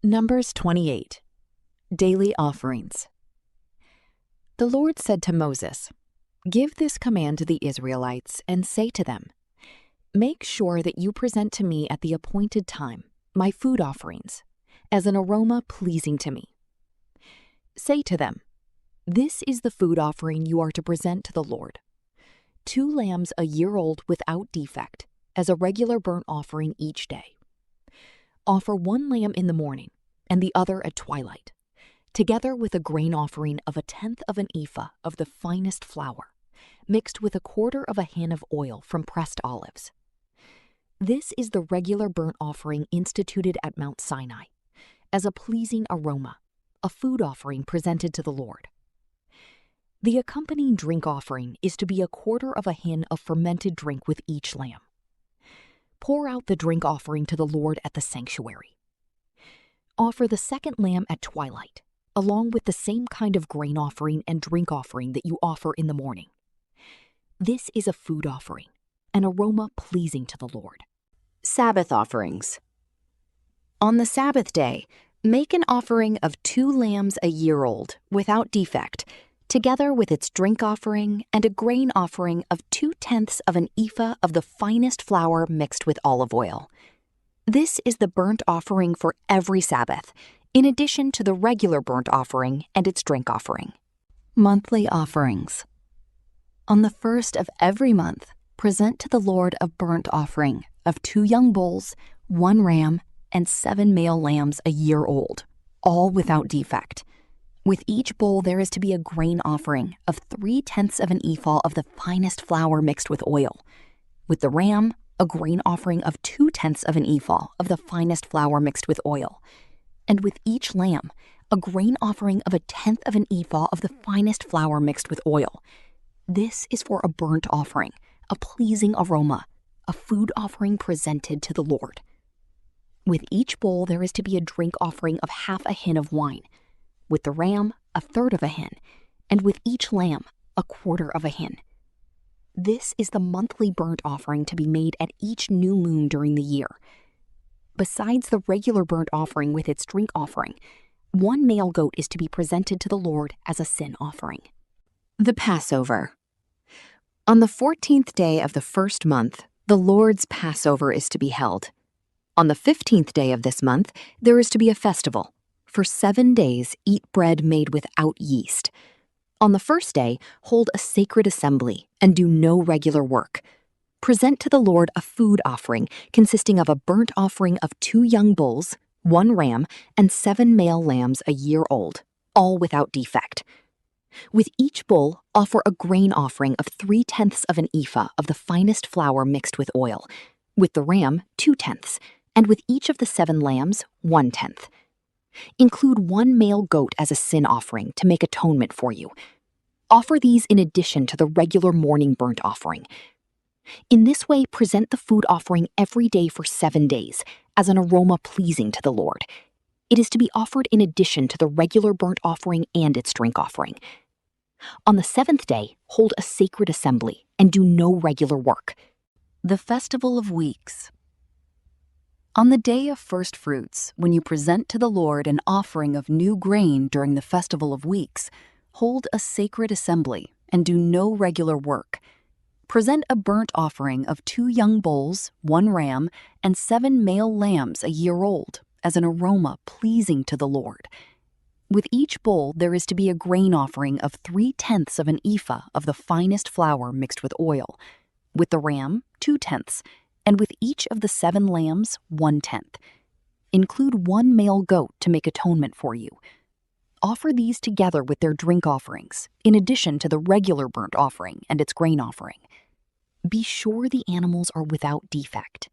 Numbers 28. Daily Offerings. The Lord said to Moses, "Give this command to the Israelites and say to them, make sure that you present to me at the appointed time my food offerings, as an aroma pleasing to me. Say to them, this is the food offering you are to present to the Lord: 2 lambs a year old without defect, as a regular burnt offering each day. Offer 1 lamb in the morning and the other at twilight, together with a grain offering of 1/10 of an ephah of the finest flour, mixed with 1/4 of a hin of oil from pressed olives. This is the regular burnt offering instituted at Mount Sinai, as a pleasing aroma, a food offering presented to the Lord. The accompanying drink offering is to be 1/4 of a hin of fermented drink with each lamb. Pour out the drink offering to the Lord at the sanctuary. Offer the 2nd lamb at twilight, along with the same kind of grain offering and drink offering that you offer in the morning. This is a food offering, an aroma pleasing to the Lord. Sabbath offerings. On the Sabbath day, make an offering of 2 lambs a year old without defect, together with its drink offering and a grain offering of 2/10 of an ephah of the finest flour mixed with olive oil. This is the burnt offering for every Sabbath, in addition to the regular burnt offering and its drink offering. Monthly offerings. On the 1st of every month, present to the Lord a burnt offering of 2 young bulls, 1 ram, and 7 male lambs a year old, all without defect. With each bull there is to be a grain offering of 3/10 of an ephah of the finest flour mixed with oil. With the ram, a grain offering of 2/10 of an ephah of the finest flour mixed with oil. And with each lamb, a grain offering of 1/10 of an ephah of the finest flour mixed with oil. This is for a burnt offering, a pleasing aroma, a food offering presented to the Lord. With each bull there is to be a drink offering of 1/2 a hin of wine. With the ram, 1/3 of a hin, and with each lamb, 1/4 of a hin. This is the monthly burnt offering to be made at each new moon during the year. Besides the regular burnt offering with its drink offering, 1 male goat is to be presented to the Lord as a sin offering. The Passover. On the 14th day of the 1st month, the Lord's Passover is to be held. On the 15th day of this month, there is to be a festival. For 7 days, eat bread made without yeast. On the 1st day, hold a sacred assembly and do no regular work. Present to the Lord a food offering consisting of a burnt offering of 2 young bulls, 1 ram, and 7 male lambs a year old, all without defect. With each bull, offer a grain offering of 3/10 of an ephah of the finest flour mixed with oil. With the ram, 2/10, and with each of the 7 lambs, 1/10. Include 1 male goat as a sin offering to make atonement for you. Offer these in addition to the regular morning burnt offering. In this way, present the food offering every day for 7 days as an aroma pleasing to the Lord. It is to be offered in addition to the regular burnt offering and its drink offering. On the 7th day, hold a sacred assembly and do no regular work. The Festival of Weeks. On the day of first fruits, when you present to the Lord an offering of new grain during the Festival of Weeks, hold a sacred assembly and do no regular work. Present a burnt offering of 2 young bulls, 1 ram, and 7 male lambs a year old, as an aroma pleasing to the Lord. With each bull there is to be a grain offering of 3/10 of an ephah of the finest flour mixed with oil. With the ram, 2/10, and with each of the 7 lambs, 1/10. Include 1 male goat to make atonement for you. Offer these together with their drink offerings, in addition to the regular burnt offering and its grain offering. Be sure the animals are without defect,